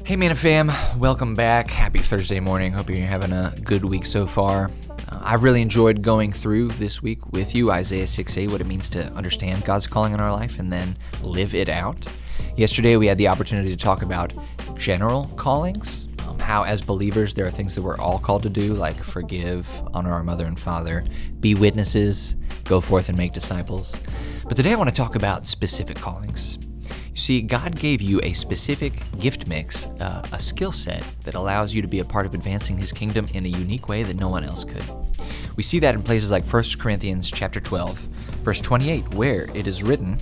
Hey Manna fam, welcome back. Happy Thursday morning. Hope you're having a good week so far. I've really enjoyed going through this week with you, Isaiah 6:8, what it means to understand God's calling in our life and then live it out. Yesterday we had the opportunity to talk about general callings, how as believers there are things that we're all called to do, like forgive, honor our mother and father, be witnesses, go forth and make disciples. But today I want to talk about specific callings. You see, God gave you a specific gift mix, a skill set that allows you to be a part of advancing His kingdom in a unique way that no one else could. We see that in places like 1 Corinthians chapter 12, verse 28, where it is written,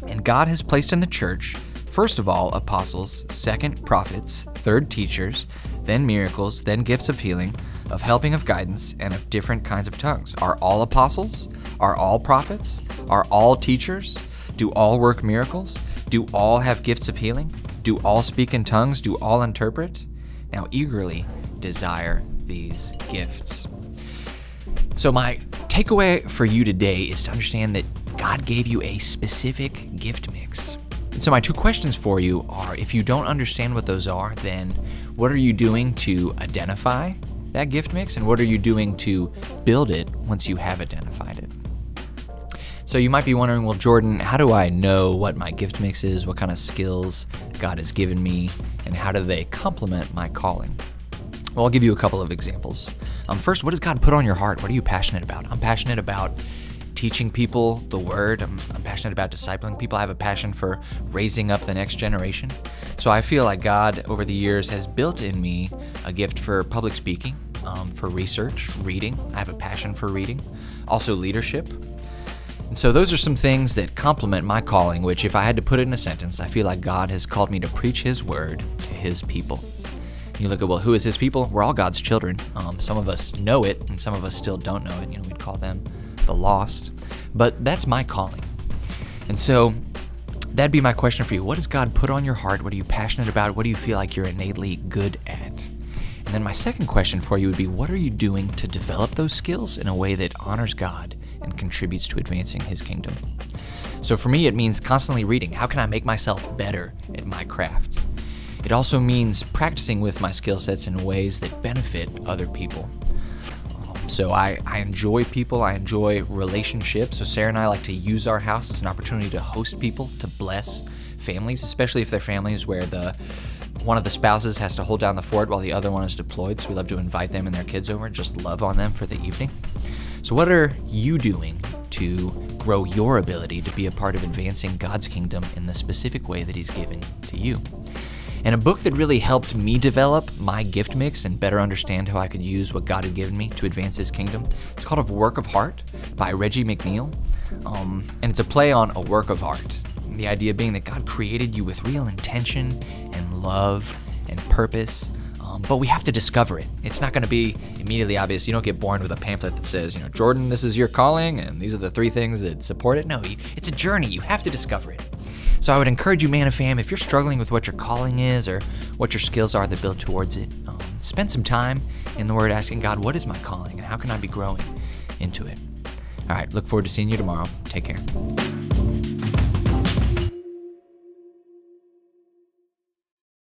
"And God has placed in the church, first of all, apostles, second, prophets, third, teachers, then miracles, then gifts of healing, of helping, of guidance, and of different kinds of tongues. Are all apostles? Are all prophets? Are all teachers? Do all work miracles? Do all have gifts of healing? Do all speak in tongues? Do all interpret? Now eagerly desire these gifts." So my takeaway for you today is to understand that God gave you a specific gift mix. And so my two questions for you are, if you don't understand what those are, then what are you doing to identify that gift mix? And what are you doing to build it once you have identified it? So you might be wondering, well, Jordan, how do I know what my gift mix is, what kind of skills God has given me, and how do they complement my calling? Well, I'll give you a couple of examples. First, what does God put on your heart? What are you passionate about? I'm passionate about teaching people the Word. I'm passionate about discipling people. I have a passion for raising up the next generation. So I feel like God, over the years, has built in me a gift for public speaking, for research, reading. I have a passion for reading. Also leadership. And so those are some things that complement my calling, which if I had to put it in a sentence, I feel like God has called me to preach His Word to His people. And you look at, well, who is His people? We're all God's children. Some of us know it, and some of us still don't know it. We'd call them the lost. But that's my calling. And so that'd be my question for you. What does God put on your heart? What are you passionate about? What do you feel like you're innately good at? And then my second question for you would be, what are you doing to develop those skills in a way that honors God and contributes to advancing His kingdom? So for me, it means constantly reading. How can I make myself better at my craft? It also means practicing with my skill sets in ways that benefit other people. So I enjoy people, I enjoy relationships. So Sarah and I like to use our house as an opportunity to host people, to bless families, especially if they're families where one of the spouses has to hold down the fort while the other one is deployed. So we love to invite them and their kids over and just love on them for the evening. So what are you doing to grow your ability to be a part of advancing God's kingdom in the specific way that He's given to you? And a book that really helped me develop my gift mix and better understand how I could use what God had given me to advance His kingdom, it's called A Work of Heart by Reggie McNeil. And it's a play on a work of art. The idea being that God created you with real intention and love and purpose, but we have to discover it. It's not going to be immediately obvious. You don't get born with a pamphlet that says, Jordan, this is your calling, and these are the 3 things that support it. No, it's a journey. You have to discover it. So I would encourage you, Manna fam, if you're struggling with what your calling is or what your skills are that build towards it, spend some time in the Word asking God, what is my calling and how can I be growing into it? All right, look forward to seeing you tomorrow. Take care.